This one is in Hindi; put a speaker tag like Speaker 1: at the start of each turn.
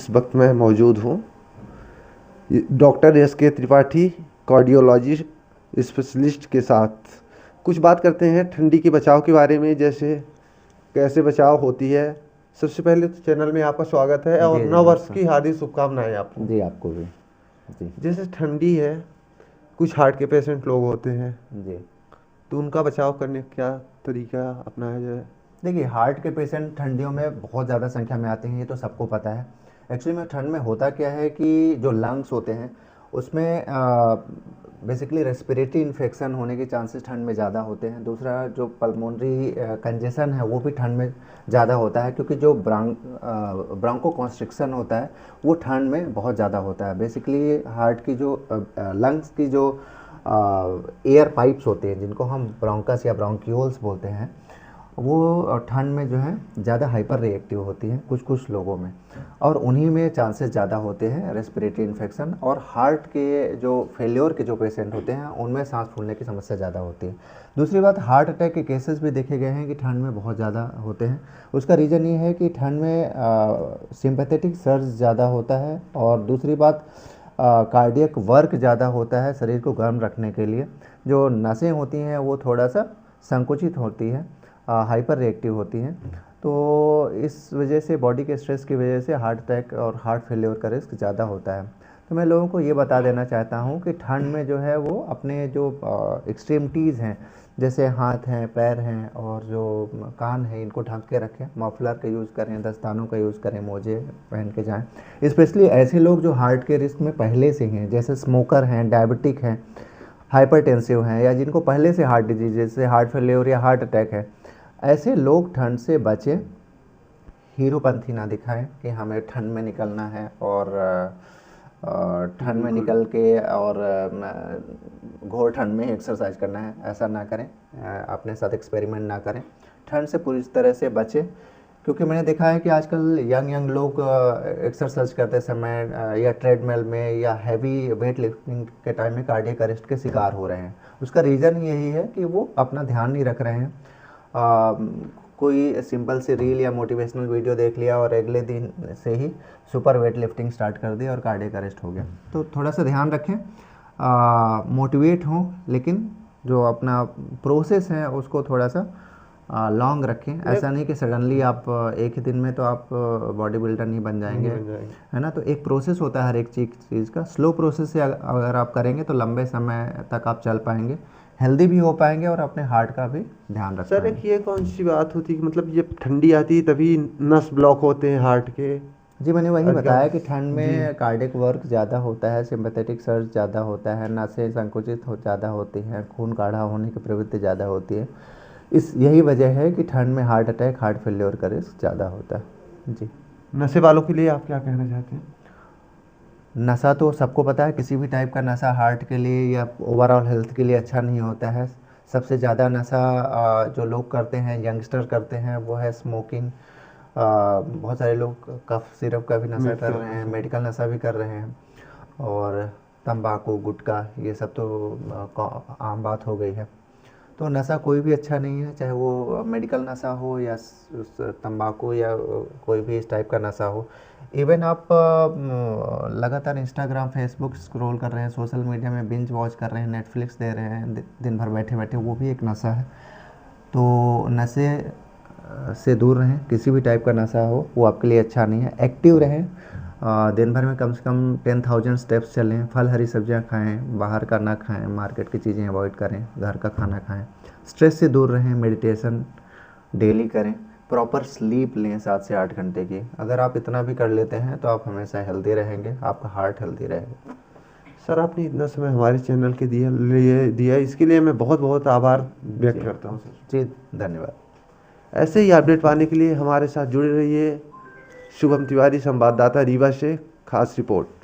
Speaker 1: इस वक्त मैं मौजूद हूँ doctor S K. Tripathi cardiology specialist के साथ। कुछ बात करते हैं ठंडी के बचाव के बारे में, जैसे कैसे बचाव होती है। सबसे पहले तो चैनल में आपका स्वागत है और नव वर्ष की हार्दिक शुभकामनाएं आपको।
Speaker 2: जी आपको भी। जी
Speaker 1: जैसे ठंडी है, कुछ हार्ट के पेशेंट लोग होते हैं
Speaker 2: जी
Speaker 1: तो उनका बचाव करने का क्या तरीका अपनाया जाए?
Speaker 2: देखिए, हार्ट के पेशेंट ठंडियों में बहुत ज़्यादा संख्या में आते हैं, ये तो सबको पता है। एक्चुअली में ठंड में होता क्या है कि जो लंग्स होते हैं उसमें बेसिकली रेस्पिरेटरी इन्फेक्शन होने के चांसेस ठंड में ज़्यादा होते हैं। दूसरा, जो पल्मोनरी कंजेशन है वो भी ठंड में ज़्यादा होता है, क्योंकि जो ब्रांको कॉन्स्ट्रिक्शन होता है वो ठंड में बहुत ज़्यादा होता है। बेसिकली हार्ट की जो लंग्स की जो एयर पाइप्स होते हैं, जिनको हम ब्रोंकस या ब्रोंक्यूल्स बोलते हैं, वो ठंड में जो है ज़्यादा हाइपर रिएक्टिव होती हैं कुछ कुछ लोगों में, और उन्हीं में चांसेस ज़्यादा होते हैं रेस्पिरेटरी इन्फेक्शन। और हार्ट के जो फेल्योर के जो पेशेंट होते हैं उनमें सांस फूलने की समस्या ज़्यादा होती है। दूसरी बात, हार्ट अटैक के केसेस भी देखे गए हैं कि ठंड में बहुत ज़्यादा होते हैं। उसका रीज़न ये है कि ठंड में सिंपैथेटिक सर्ज ज़्यादा होता है, और दूसरी बात कार्डियक वर्क ज़्यादा होता है शरीर को गर्म रखने के लिए। जो नसें होती हैं वो थोड़ा सा संकुचित होती हैं, हाइपर रिएक्टिव होती हैं। तो इस वजह से, बॉडी के स्ट्रेस की वजह से हार्ट अटैक और हार्ट फेलियर का रिस्क ज़्यादा होता है। तो मैं लोगों को ये बता देना चाहता हूँ कि ठंड में जो है वो अपने जो एक्सट्रीमिटीज़ हैं, जैसे हाथ हैं, पैर हैं और जो कान है, इनको ढक के रखें। मफलर का यूज़ करें, दस्तानों का यूज़ करें, मोजे पहन के जाएं। स्पेशली ऐसे लोग जो हार्ट के रिस्क में पहले से हैं, जैसे स्मोकर हैं, डायबिटिक हैं, हाइपरटेंसिव हैं, या जिनको पहले से हार्ट डिजीज जैसे हार्ट फेलियर या हार्ट अटैक है, ऐसे लोग ठंड से बचें। हीरोपंथी ना दिखाएं कि हमें ठंड में निकलना है और ठंड में निकल के और घोर ठंड में एक्सरसाइज करना है, ऐसा ना करें। अपने साथ एक्सपेरिमेंट ना करें। ठंड से पूरी तरह से बचें, क्योंकि मैंने देखा है कि आजकल यंग लोग एक्सरसाइज करते समय या ट्रेडमिल में या हैवी वेट लिफ्टिंग के टाइम में कार्डियक अरेस्ट के शिकार हो रहे हैं। उसका रीज़न यही है कि वो अपना ध्यान नहीं रख रहे हैं। कोई सिंपल सी रील या मोटिवेशनल वीडियो देख लिया और अगले दिन से ही सुपर वेट लिफ्टिंग स्टार्ट कर दी और कार्डियक अरेस्ट हो गया। तो थोड़ा सा ध्यान रखें, मोटिवेट हों, लेकिन जो अपना प्रोसेस है उसको थोड़ा सा लॉन्ग रखें। ऐसा नहीं कि सडनली आप एक ही दिन में तो आप बॉडी बिल्डर नहीं बन जाएंगे, है ना। तो एक प्रोसेस होता है हर एक चीज़ का। स्लो प्रोसेस से अगर आप करेंगे तो लंबे समय तक आप चल पाएंगे, हेल्दी भी हो पाएंगे और अपने हार्ट का भी ध्यान रख
Speaker 1: सर, एक ये कौन सी बात होती है कि मतलब जब ठंडी आती है तभी नस ब्लॉक होते हैं हार्ट के?
Speaker 2: जी, मैंने वही बताया कि ठंड में कार्डियक वर्क ज़्यादा होता है, सिंपैथेटिक सर्ज ज़्यादा होता है, नसें संकुचित ज़्यादा होती हैं, खून गाढ़ा होने की प्रवृत्ति ज़्यादा होती है। यही वजह है कि ठंड में हार्ट अटैक, हार्ट फेलियर का रिस्क ज़्यादा होता है। जी।
Speaker 1: नशे वालों के लिए आप क्या कहना चाहते हैं?
Speaker 2: नशा तो सबको पता है, किसी भी टाइप का नशा हार्ट के लिए या ओवरऑल हेल्थ के लिए अच्छा नहीं होता है। सबसे ज़्यादा नशा जो लोग करते हैं, यंगस्टर करते हैं, वो है स्मोकिंग। बहुत सारे लोग कफ सिरप का भी नशा कर रहे हैं, मेडिकल नशा भी कर रहे हैं, और तंबाकू, गुटखा, ये सब तो आम बात हो गई है। तो नशा कोई भी अच्छा नहीं है, चाहे वो मेडिकल नशा हो या तंबाकू या कोई भी इस टाइप का नशा हो। इवन आप लगातार इंस्टाग्राम, फेसबुक स्क्रॉल कर रहे हैं, सोशल मीडिया में बिंज वॉच कर रहे हैं, नेटफ्लिक्स दे रहे हैं दिन भर बैठे बैठे, वो भी एक नशा है। तो नशे से दूर रहें, किसी भी टाइप का नशा हो वो आपके लिए अच्छा नहीं है। एक्टिव रहें, दिन भर में कम से कम 10,000 स्टेप्स चलें, फल हरी सब्जियां खाएं, बाहर का ना खाएं, मार्केट की चीज़ें अवॉइड करें, घर का खाना खाएं, स्ट्रेस से दूर रहें, मेडिटेशन डेली करें, प्रॉपर स्लीप लें 7 से 8 घंटे की। अगर आप इतना भी कर लेते हैं तो आप हमेशा हेल्दी रहेंगे, आपका हार्ट हेल्दी रहेगा।
Speaker 1: सर, आपने इतना समय हमारे चैनल के लिए दिया, इसके लिए मैं बहुत बहुत आभार व्यक्त करता हूँ सर।
Speaker 2: जी, धन्यवाद।
Speaker 1: ऐसे ही अपडेट पाने के लिए हमारे साथ जुड़े रहिए। शुभम तिवारी, संवाददाता रीवा से खास रिपोर्ट।